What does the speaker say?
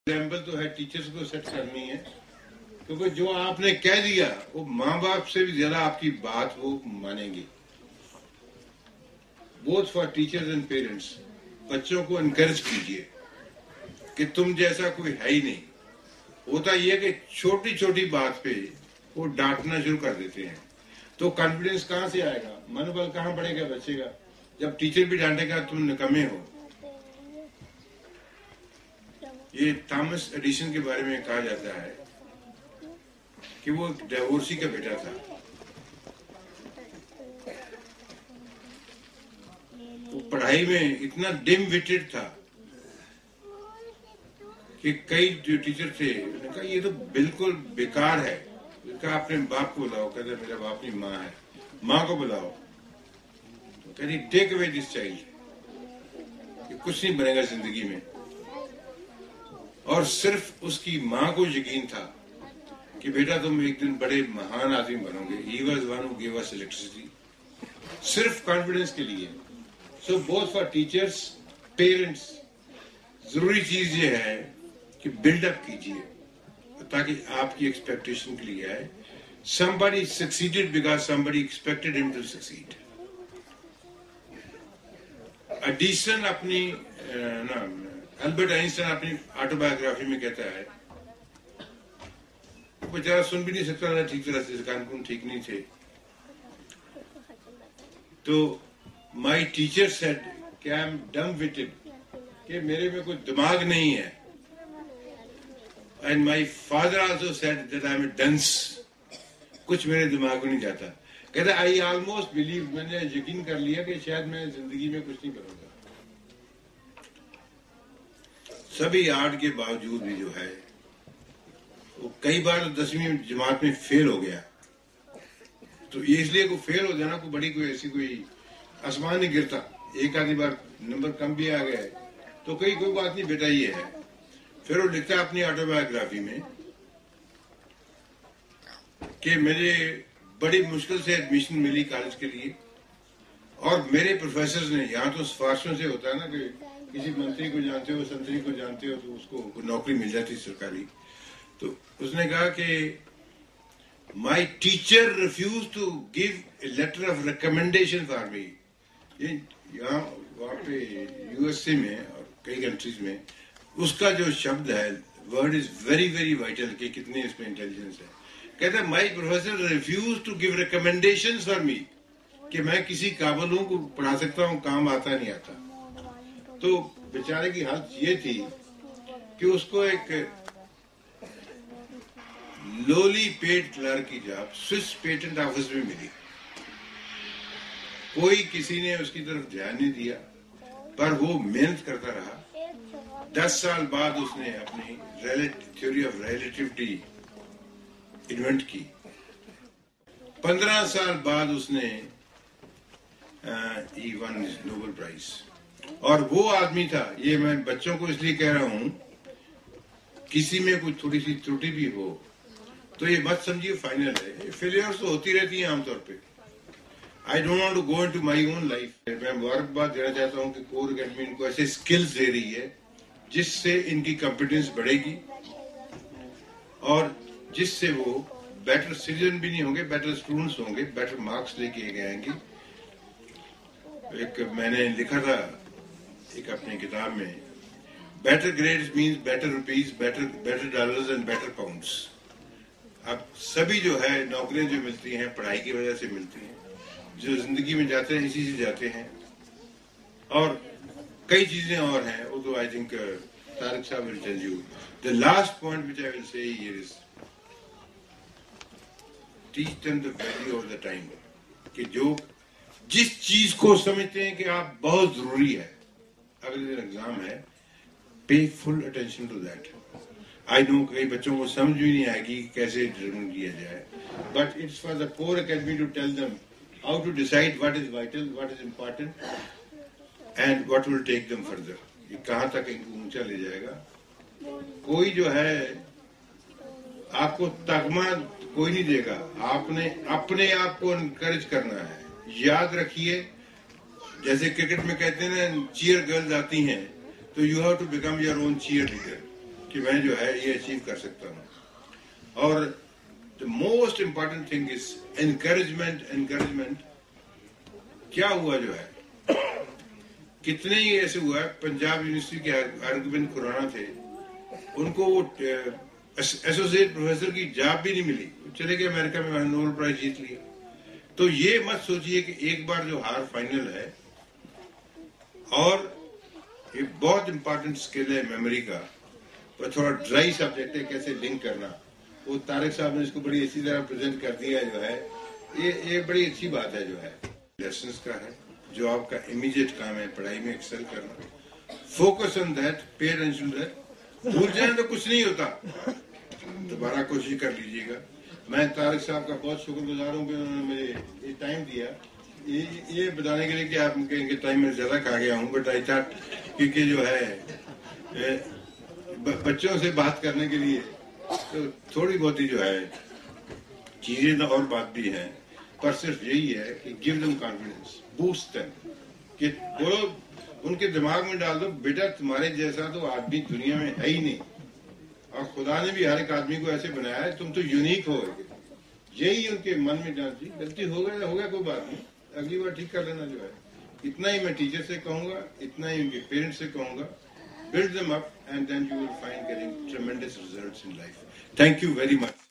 Example तो है, teachers को सेट करनी है, क्योंकि जो आपने कह दिया वो माँ बाप से भी ज्यादा आपकी बात वो मानेंगे। Both for teachers and parents, बच्चों को एनकरेज कीजिए कि तुम जैसा कोई है ही नहीं। होता यह कि छोटी छोटी बात पे वो डांटना शुरू कर देते हैं, तो कॉन्फिडेंस कहाँ से आएगा, मनोबल कहाँ बढ़ेगा बच्चे का, जब टीचर भी डांटेगा तुम निकम्मे हो। ये थॉमस एडिसन के बारे में कहा जाता है कि वो डिवोर्सी का बेटा था। वो पढ़ाई में इतना डिम विटेड था कि कई जो टीचर थे उन्होंने कहा ये तो बिल्कुल बेकार है। कहा अपने बाप को बुलाओ, कहते मेरा बाप नहीं माँ है, माँ को बुलाओ। तो कहती टेक अवे दिस चाइल्ड, ये कुछ नहीं बनेगा जिंदगी में। और सिर्फ उसकी माँ को यकीन था कि बेटा तुम एक दिन बड़े महान आदमी बनोगे। He was one who give us electricity, सिर्फ कॉन्फिडेंस के लिए। So both for teachers parents, जरूरी चीज ये है कि बिल्डअप कीजिए ताकि आपकी एक्सपेक्टेशन के लिए आए। somebody succeeded because somebody expected him to succeed. Edison अपनी अल्बर्ट आइंस्टाइन अपनी ऑटोबायोग्राफी में कहता है, बेचारा सुन भी नहीं सकता था ठीक तरह से, कान ठीक नहीं थे। तो माई टीचर सेड कि आई एम डम विटेड, कि मेरे में कोई दिमाग नहीं है। And my father also said that I am a dunce, कुछ मेरे दिमाग में नहीं जाता। कहता आई ऑलमोस्ट बिलीव, मैंने यकीन कर लिया कि शायद मैं जिंदगी में कुछ नहीं करूंगा। सभी आर्ट के बावजूद भी जो है वो कई बार 10वीं जमात में फेल हो गया। तो ये इसलिए को फेल हो जाना कोई बड़ी कोई ऐसी कोई आसमान नहीं गिरता, एक आधी बार नंबर कम भी आ गया तो कोई बात नहीं बेटा ये है। फिर वो लिखता है अपनी ऑटोबायोग्राफी में कि मेरे बड़ी मुश्किल से एडमिशन मिली कॉलेज के लिए, और मेरे प्रोफेसर ने, यहाँ तो सिफारिशों से होता है ना कि किसी मंत्री को जानते हो, संतरी को जानते हो तो उसको नौकरी मिल जाती सरकारी। तो उसने कहा कि my teacher refuse to give a letter of recommendation for me. यहाँ वहाँ पे यूएसए में और कई कंट्रीज में उसका जो शब्द है, word is very very vital कि कितने इसमें इंटेलिजेंस है। कहता है my professor refuse to give recommendation for me, कि मैं किसी काबिल हूं को पढ़ा सकता हूं, काम आता नहीं आता। तो बेचारे की हालत ये थी कि उसको एक लोली पेड क्लर्क की जॉब स्विस पेटेंट ऑफिस में मिली। कोई किसी ने उसकी तरफ ध्यान नहीं दिया, पर वो मेहनत करता रहा। 10 साल बाद उसने अपनी थ्योरी ऑफ रिलेटिविटी इन्वेंट की। 15 साल बाद उसने ही वन नोबेल प्राइज। और वो आदमी था, ये मैं बच्चों को इसलिए कह रहा हूं, किसी में कोई थोड़ी सी त्रुटि भी हो तो ये मत समझिए फाइनल है। फेलियर्स तो होती रहती हैं आमतौर पे। I don't want to go into my own life. मैं मुबारकबाद देना चाहता हूं कि कोर अकेडमी इनको ऐसे स्किल्स दे रही है जिससे इनकी कॉम्पिटेंस बढ़ेगी और जिससे वो बेटर सिटीजन भी नहीं होंगे, बेटर स्टूडेंट्स होंगे, बेटर मार्क्स लेके आएंगे। एक मैंने लिखा था एक अपनी किताब में, better grades means better rupees, better dollars and better pounds. अब सभी जो है नौकरियां जो मिलती हैं पढ़ाई की वजह से मिलती हैं, जो जिंदगी में जाते हैं इसी से जाते हैं, और कई चीजें और हैं वो तो आई थिंक तारिक साहब will tell you. The last point which I will say here is teach them the value of the time, कि जो जिस चीज को समझते हैं कि आप बहुत जरूरी है, अगले दिन एग्जाम है, pay full attention to that. I know कई बच्चों को समझ भी नहीं आएगी कि कैसे डिटरमिन किया जाए, but it's for the core academy to tell them how to decide what is vital, what is important and what will take them further. ये कहाँ तक इनको ऊंचा ले जाएगा। कोई जो है आपको तगमा कोई नहीं देगा, आपने अपने आप को एनकरेज करना है। याद रखिए, जैसे क्रिकेट में कहते हैं ना चीयर गर्ल्स आती हैं, तो you have to become your own cheerleader. कि मैं जो है ये अचीव कर सकता हूँ। और the most important thing is encouragement. क्या हुआ जो है, कितने ही ऐसे हुआ है, पंजाब यूनिवर्सिटी के अरविंद खुराना थे, उनको वो एसोसिएट प्रोफेसर की जॉब भी नहीं मिली, चले गए अमेरिका में, नोबेल प्राइज जीत लिया। तो ये मत सोचिए कि एक बार जो हार फाइनल है। और ये बहुत इंपॉर्टेंट स्किल है मेमोरी का, और थोड़ा ड्राई सब्जेक्ट है, कैसे लिंक करना, वो तारिक साहब ने इसको बड़ी अच्छी तरह प्रेजेंट कर दिया जो है। ये बड़ी अच्छी बात है जो है। लेसन्स का है, जो आपका इमीडिएट काम है पढ़ाई में एक्सेल करना, focus on that, pay attention to that. भूल जाए तो कुछ नहीं होता, दोबारा कोशिश कर लीजिएगा। मैं तारिक साहब का बहुत शुक्रगुजार हूँ कि उन्होंने मुझे ये टाइम दिया, ये बताने के लिए कि आप कहेंगे टाइम में ज्यादा खा गया हूँ, बट आई थॉट क्योंकि जो है बच्चों से बात करने के लिए तो थोड़ी बहुत ही जो है चीजें और बात भी है, पर सिर्फ यही है कि give them confidence, boost them, कि बोलो, उनके दिमाग में डाल दो, बेटा तुम्हारे जैसा तो आदमी दुनिया में है ही नहीं, और खुदा ने भी हर एक आदमी को ऐसे बनाया है, तुम तो यूनिक हो। यही उनके मन में डाल दी। गलती हो गया कोई बात नहीं, अगली बार ठीक कर लेना जो है। इतना ही मैं टीचर से कहूंगा, इतना ही उनके पेरेंट्स से कहूंगा। Build them up and then you will find getting tremendous results in life. Thank you very much.